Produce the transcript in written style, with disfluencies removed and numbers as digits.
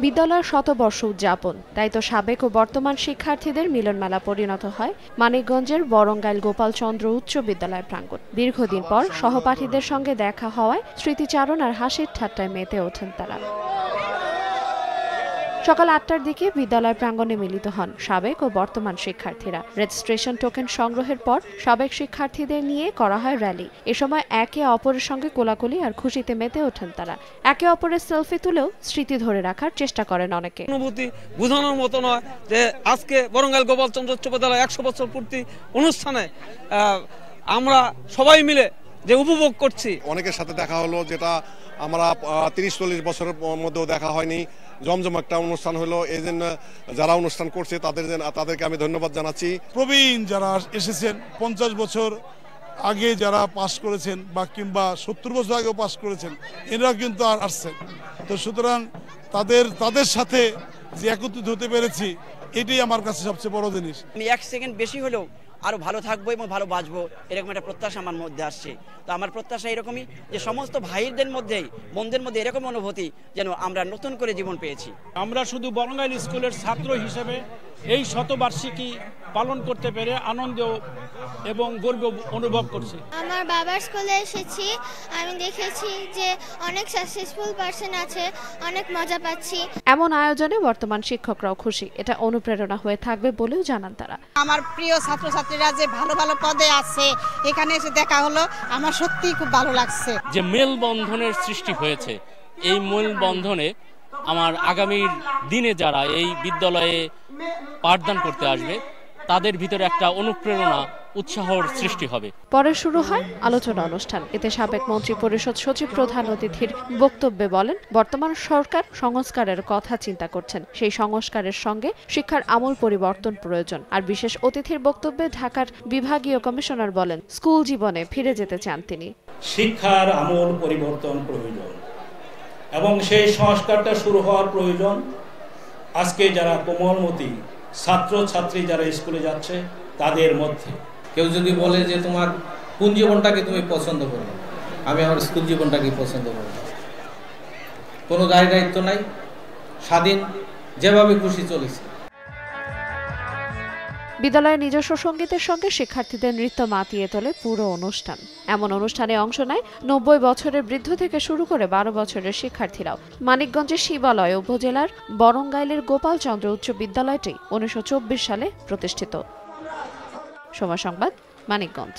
বিদ্যালয়ের শতবর্ষ উদযাপন তাই তো সাবেক ও বর্তমান শিক্ষার্থীদের মিলনমেলা পরিণত হয় মানিকগঞ্জের বরঙ্গাইল গোপালচন্দ্র উচ্চ বিদ্যালয় প্রাঙ্গণ। দীর্ঘদিন পর সহপাঠীদের সঙ্গে দেখা হওয়ায় স্মৃতিচারণ আর হাসির ঠাট্টায় মেতে ওঠেন তারা। সকাল ৮টার দিকে বিদ্যালয় প্রাঙ্গণে মিলিত হন সাবেক ও বর্তমান শিক্ষার্থীরা। রেজিস্ট্রেশন টোকেন সংগ্রহের পর সাবেক শিক্ষার্থীদের নিয়ে করা হয় র্যালি। এ সময় একে অপরের সঙ্গে কোলাকুলি আর খুশিতে মেতে ওঠেন তারা। একে অপরের সেলফি তুলেও স্মৃতি ধরে রাখার চেষ্টা করেন অনেকে। অনুভূতি বোঝানোর মতো নয় যে আজকে বরঙ্গাইল গোপালচন্দ্র উচ্চ বিদ্যালয় 100 বছর পূর্তি অনুষ্ঠানে আমরা সবাই মিলে যে উপভোগ করছি। অনেকের সাথে দেখা হলো যেটা আমরা 30-40 বছরের মধ্যেও দেখা হয়নি। জমজম একটা অনুষ্ঠান হলো, এই জন্য যারা অনুষ্ঠান করছে তাদেরকে আমি ধন্যবাদ জানাচ্ছি। প্রবীণ যারা এসেছেন 50 বছর আগে যারা পাস করেছেন বা কিংবা 70 বছর আগেও পাস করেছেন, এরা কিন্তু আর আসছেন। তো সুতরাং তাদের সাথে যে একত্রিত হতে পেরেছি, এটাই আমার কাছে সবচেয়ে বড় জিনিস। আমি 1 সেকেন্ড বেশি হলেও আরো ভালো থাকবো এবং ভালো বাঁচবো, এরকম একটা প্রত্যাশা আমার মধ্যে আসছে। তো আমার প্রত্যাশা এরকমই যে সমস্ত ভাইদের মধ্যেই মনদের মধ্যে এরকম অনুভূতি যেন আমরা নতুন করে জীবন পেয়েছি। আমরা শুধু বরঙ্গাইল স্কুলের ছাত্র হিসেবে এই শতবার্ষিকী পালন করতে পেরে আনন্দ এবং গর্ব অনুভব করছি। আমার বাবার স্কুলে এসেছি, আমি দেখেছি যে অনেক সাকসেসফুল পারসন আছে, অনেক মজা পাচ্ছি। এমন আয়োজনে বর্তমান শিক্ষকরাও খুশি, এটা অনুপ্রেরণা হয়ে থাকবে বলেও জানান তারা। আমার প্রিয় ছাত্রছাত্রীরা যে ভালো ভালো পদে আছে, এখানে এসে দেখা হলো, আমার সত্যিই খুব ভালো লাগছে। যে মেলবন্ধনের সৃষ্টি হয়েছে, এই মেলবন্ধনে আমার আগামী দিনে যারা এই বিদ্যালয়ে পাঠদান করতে আসবে তাদের ভিতরে একটা অনুপ্রেরণা উৎসাহর সৃষ্টি হবে। পরে শুরু হয় আলোচনা অনুষ্ঠান। এতে সাবেক মন্ত্রী পরিষদ সচিব প্রধান অতিথির বক্তব্যে বলেন, বর্তমান সরকার সংস্কারের কথা চিন্তা করছেন, সেই সংস্কারের সঙ্গে শিক্ষার আমূল পরিবর্তন প্রয়োজন। আর বিশেষ অতিথির বক্তব্যে ঢাকার বিভাগীয় কমিশনার বলেন, স্কুল জীবনে ফিরে যেতে চান তিনি। শিক্ষার আমূল পরিবর্তন প্রয়োজন এবং সেই সংস্কারটা শুরু হওয়ার প্রয়োজন আজকে যারা কোমলমতি ছাত্রছাত্রী যারা স্কুলে যাচ্ছে তাদের মধ্যে। কেউ যদি বলে যে তোমার কোন জীবনটাকে তুমি পছন্দ করো, আমি আমার স্কুল জীবনটাকে পছন্দ করি। কোনো দায় দায়িত্ব নাই, স্বাধীন, যেভাবে খুশি চলেছে। বিদ্যালয়ের নিজস্ব সঙ্গীতের সঙ্গে শিক্ষার্থীদের নৃত্য মাতিয়ে তোলে পুরো অনুষ্ঠান। এমন অনুষ্ঠানে অংশ নেয় 90 বছরের বৃদ্ধ থেকে শুরু করে 12 বছরের শিক্ষার্থীরাও। মানিকগঞ্জের শিবালয় উপজেলার বরঙ্গাইলের গোপালচন্দ্র উচ্চ বিদ্যালয়টি 1924 সালে প্রতিষ্ঠিত। সময় সংবাদ, মানিকগঞ্জ।